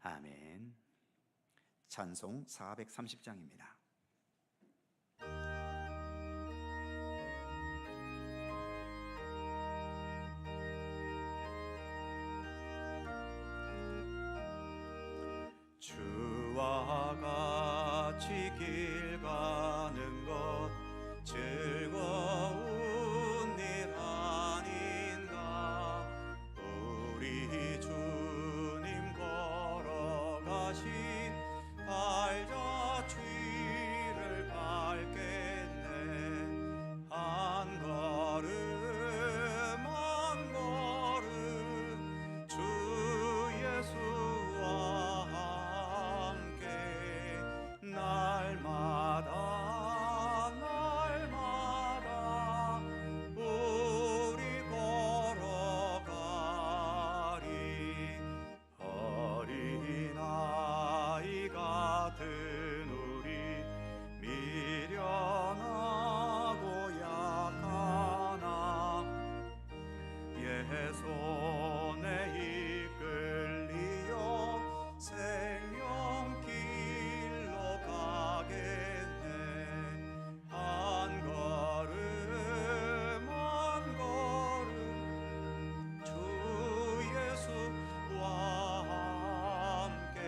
아멘. 찬송 430장입니다. 주와 같이 길 가는 것 즐거운 일 아닌가. 우리 주님 걸어가신 발자취를 밟겠네. 한 걸음 한 걸음 주 예수와 함께 날마다 날마다 우리 걸어가리. 어린아이 같은 우리 미련하고 약하나 예 손에 이끌리어 생명길로 가겠네. 한 걸음 한 걸음 주 예수와 함께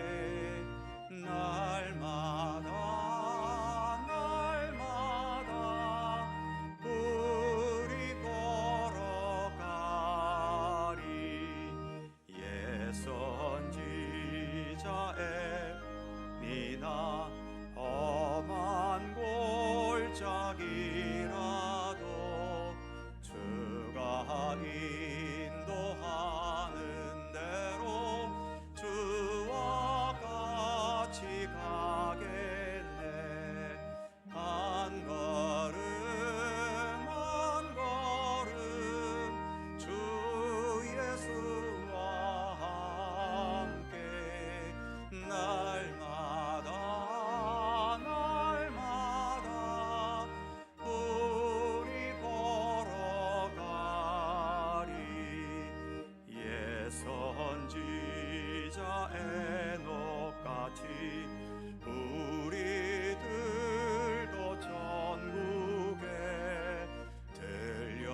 날마다 날마다 우리 걸어가리. 예 선지자의 미나 험한 골짜기라도 주가 인도하는 대로 주와 같이 가겠네. 한 걸음 한 걸음 주 예수와 함께 날마다 날마다 우리 걸어가리. 예 선지자 에녹같이 우리들도 천국에 들려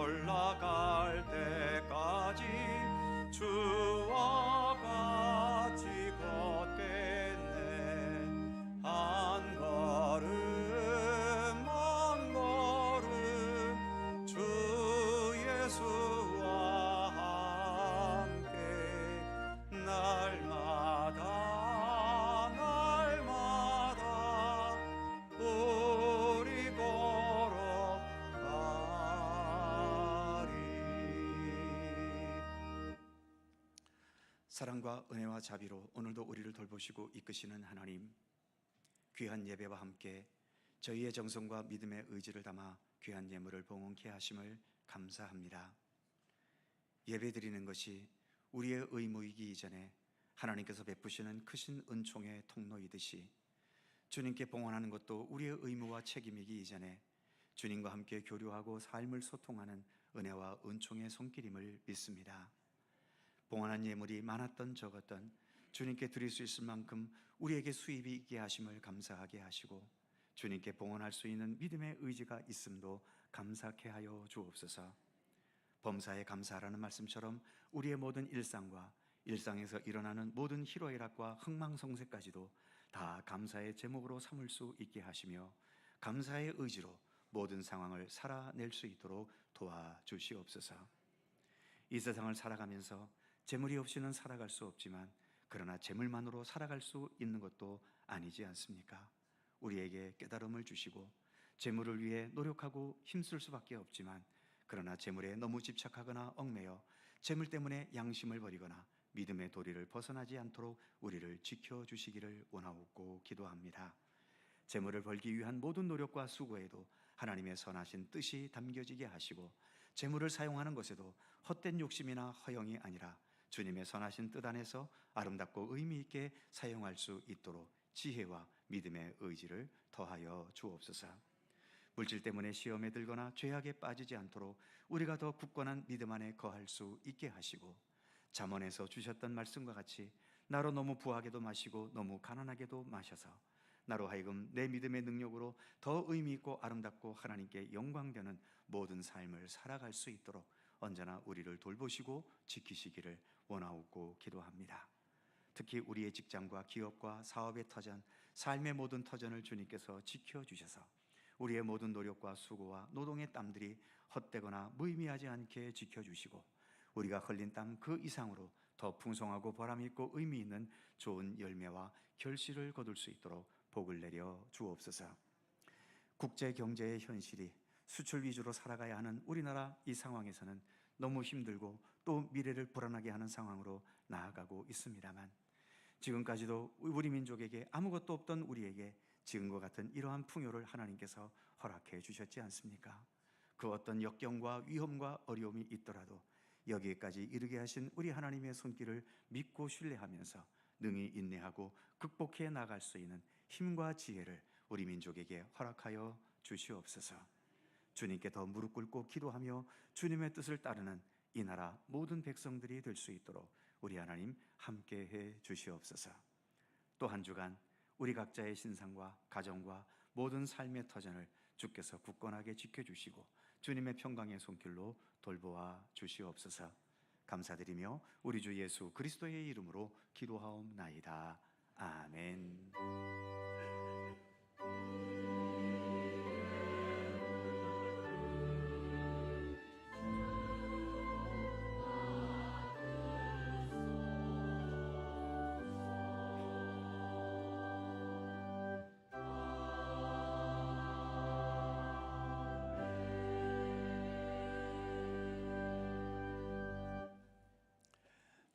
올라갈 때까지 주와 같이 걷겠네. 한 걸음 한 걸음 주 예수와 함께 날마다 날마다 우리 걸어가리. 사랑과 은혜와 자비로 오늘도 우리를 돌보시고 이끄시는 하나님, 귀한 예배와 함께 저희의 정성과 믿음의 의지를 담아 귀한 예물을 봉헌케 하심을 감사합니다. 예배드리는 것이 우리의 의무이기 이전에 하나님께서 베푸시는 크신 은총의 통로이듯이 주님께 봉헌하는 것도 우리의 의무와 책임이기 이전에 주님과 함께 교류하고 삶을 소통하는 은혜와 은총의 손길임을 믿습니다. 봉헌한 예물이 많았던 적었던 주님께 드릴 수 있을 만큼 우리에게 수입이 있게 하심을 감사하게 하시고 주님께 봉헌할 수 있는 믿음의 의지가 있음도 감사케 하여 주옵소서. 범사에 감사하라는 말씀처럼 우리의 모든 일상과 일상에서 일어나는 모든 희로애락과 흥망성쇠까지도 다 감사의 제목으로 삼을 수 있게 하시며 감사의 의지로 모든 상황을 살아낼 수 있도록 도와주시옵소서. 이 세상을 살아가면서 재물이 없이는 살아갈 수 없지만 그러나 재물만으로 살아갈 수 있는 것도 아니지 않습니까? 우리에게 깨달음을 주시고 재물을 위해 노력하고 힘쓸 수밖에 없지만 그러나 재물에 너무 집착하거나 얽매여 재물 때문에 양심을 버리거나 믿음의 도리를 벗어나지 않도록 우리를 지켜주시기를 원하옵고 기도합니다. 재물을 벌기 위한 모든 노력과 수고에도 하나님의 선하신 뜻이 담겨지게 하시고 재물을 사용하는 것에도 헛된 욕심이나 허영이 아니라 주님의 선하신 뜻 안에서 아름답고 의미 있게 사용할 수 있도록 지혜와 믿음의 의지를 더하여 주옵소서. 물질 때문에 시험에 들거나 죄악에 빠지지 않도록 우리가 더 굳건한 믿음 안에 거할 수 있게 하시고 잠언에서 주셨던 말씀과 같이 나로 너무 부하게도 마시고 너무 가난하게도 마셔서 나로 하여금 내 믿음의 능력으로 더 의미 있고 아름답고 하나님께 영광되는 모든 삶을 살아갈 수 있도록 언제나 우리를 돌보시고 지키시기를 원하옵고 기도합니다. 특히 우리의 직장과 기업과 사업의 터전, 삶의 모든 터전을 주님께서 지켜주셔서 우리의 모든 노력과 수고와 노동의 땀들이 헛되거나 무의미하지 않게 지켜주시고 우리가 흘린 땀 그 이상으로 더 풍성하고 보람있고 의미 있는 좋은 열매와 결실을 거둘 수 있도록 복을 내려 주옵소서. 국제 경제의 현실이 수출 위주로 살아가야 하는 우리나라 이 상황에서는 너무 힘들고 또 미래를 불안하게 하는 상황으로 나아가고 있습니다만 지금까지도 우리 민족에게 아무것도 없던 우리에게 지금과 같은 이러한 풍요를 하나님께서 허락해 주셨지 않습니까? 그 어떤 역경과 위험과 어려움이 있더라도 여기까지 이르게 하신 우리 하나님의 손길을 믿고 신뢰하면서 능히 인내하고 극복해 나갈 수 있는 힘과 지혜를 우리 민족에게 허락하여 주시옵소서. 주님께 더 무릎 꿇고 기도하며 주님의 뜻을 따르는 이 나라 모든 백성들이 될 수 있도록 우리 하나님 함께해 주시옵소서. 또 한 주간 우리 각자의 신상과 가정과 모든 삶의 터전을 주께서 굳건하게 지켜주시고 주님의 평강의 손길로 돌보아 주시옵소서. 감사드리며 우리 주 예수 그리스도의 이름으로 기도하옵나이다. 아멘.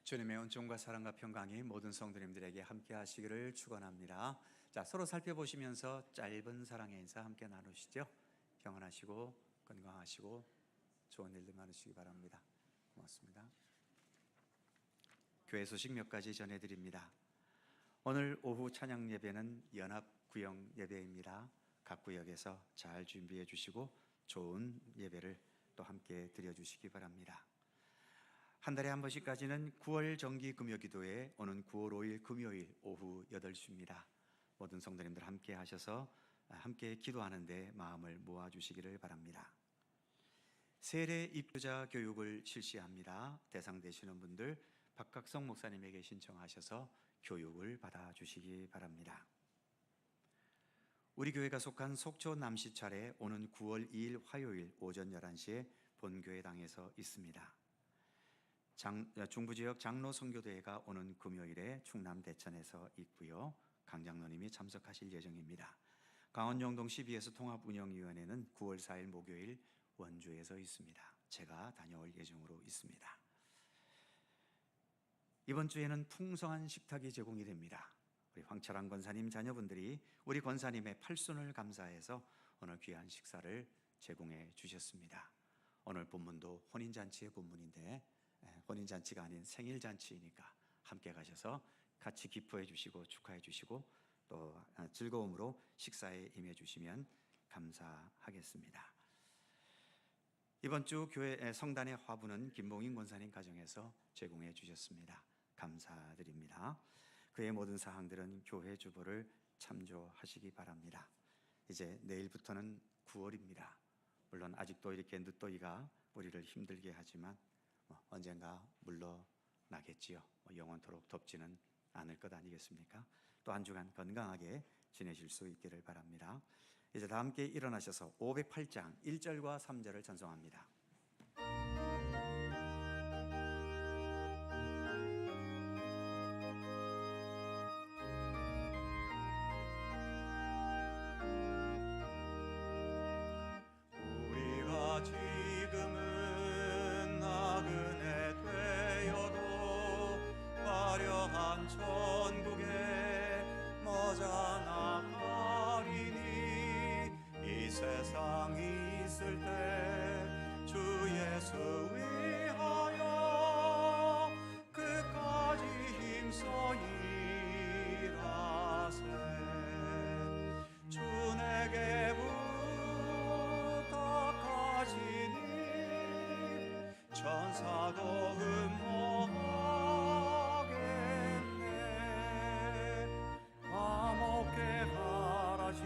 주님의 은총과 사랑과 평강이 모든 성도님들에게 함께 하시기를 축원합니다. 자, 서로 살펴보시면서 짧은 사랑의 인사 함께 나누시죠. 평안하시고 건강하시고 좋은 일들 많으시기 바랍니다. 고맙습니다. 교회 소식 몇 가지 전해드립니다. 오늘 오후 찬양 예배는 연합 구역 예배입니다. 각 구역에서 잘 준비해 주시고 좋은 예배를 또 함께 드려주시기 바랍니다. 한 달에 한 번씩까지는 9월 정기 금요기도회 오는 9월 5일 금요일 오후 8시입니다. 모든 성도님들 함께 하셔서 함께 기도하는데 마음을 모아주시기를 바랍니다. 세례 입교자 교육을 실시합니다. 대상 되시는 분들 박각성 목사님에게 신청하셔서 교육을 받아주시기 바랍니다. 우리 교회가 속한 속초 남시 차례 오는 9월 2일 화요일 오전 11시에 본교회당에서 있습니다. 중부지역 장로 선교대회가 오는 금요일에 충남 대천에서 있고요. 강 장로님이 참석하실 예정입니다. 강원 영동 CBS 통합운영위원회는 9월 4일 목요일 원주에서 있습니다. 제가 다녀올 예정으로 있습니다. 이번 주에는 풍성한 식탁이 제공이 됩니다. 우리 황철환 권사님 자녀분들이 우리 권사님의 팔순을 감사해서 오늘 귀한 식사를 제공해 주셨습니다. 오늘 본문도 혼인잔치의 본문인데 혼인잔치가 아닌 생일잔치이니까 함께 가셔서 같이 기뻐해 주시고 축하해 주시고 또 즐거움으로 식사에 임해 주시면 감사하겠습니다. 이번 주 교회 성단의 화분은 김봉인 권사님 가정에서 제공해 주셨습니다. 감사드립니다. 그의 모든 사항들은 교회 주보를 참조하시기 바랍니다. 이제 내일부터는 9월입니다. 물론 아직도 이렇게 늦더위가 우리를 힘들게 하지만 언젠가 물러나겠지요. 영원토록 덥지는 않을 것 아니겠습니까? 또 한 주간 건강하게 지내실 수 있기를 바랍니다. 이제 다 함께 일어나셔서 508장 1절과 3절을 찬송합니다. 우리가 지금은 나그네 되어도 화려한 천국에 머지않아 가리니 이 세상 있을 때 주 예수 위하여 끝까지 힘써 일하세. 주 내게 부탁하시니 천사도 흠모하겠네. 화목케 하라시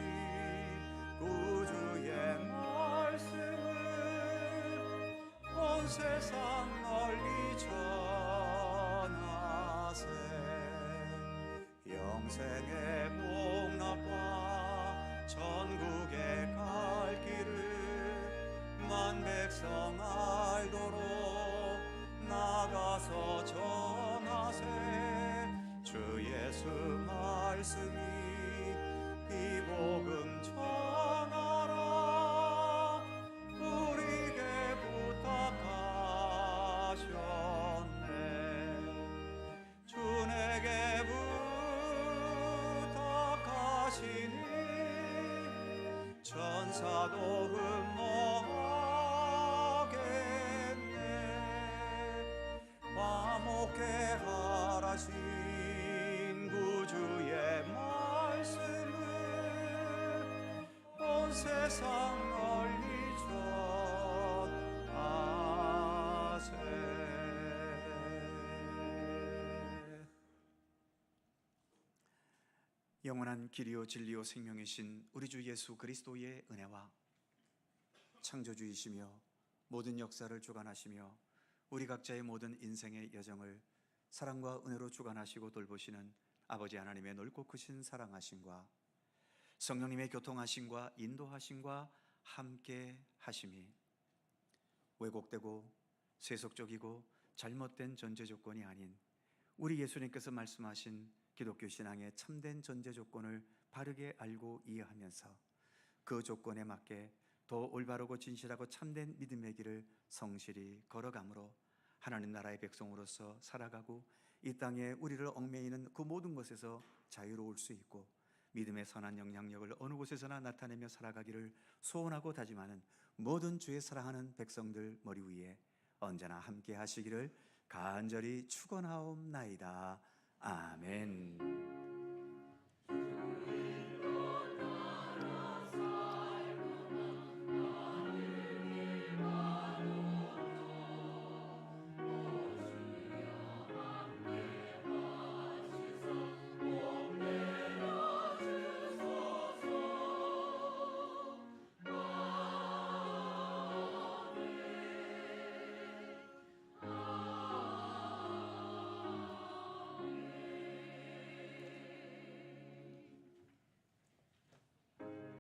구주의 말씀을 온 세상 널리 전하세. 영생의 복락과 천국에 갈 길을 만 백성 알도록 나가서 전하세. 주 예수 말씀이 이 복음 전하라. 우리에게 부탁하셨네. 주 내게 부탁하시니 천사도 흠모하겠네. 화목케 하라신 구주의 말씀을 온 세상 널리 전하세. 영원한 길이요 진리요 생명이신 우리 주 예수 그리스도의 은혜와 창조주이시며 모든 역사를 주관하시며 우리 각자의 모든 인생의 여정을 사랑과 은혜로 주관하시고 돌보시는 아버지 하나님의 넓고 크신 사랑하심과 성령님의 교통하심과 인도하심과 함께 하심이 왜곡되고 세속적이고 잘못된 전제 조건이 아닌 우리 예수님께서 말씀하신 기독교 신앙의 참된 전제 조건을 바르게 알고 이해하면서 그 조건에 맞게 더 올바르고 진실하고 참된 믿음의 길을 성실히 걸어감으로 하나님 나라의 백성으로서 살아가고 이 땅에 우리를 얽매이는 그 모든 것에서 자유로울 수 있고 믿음의 선한 영향력을 어느 곳에서나 나타내며 살아가기를 소원하고 다짐하는 모든 주의 사랑하는 백성들 머리 위에 언제나 함께 하시기를 간절히 축원하옵나이다. 아멘.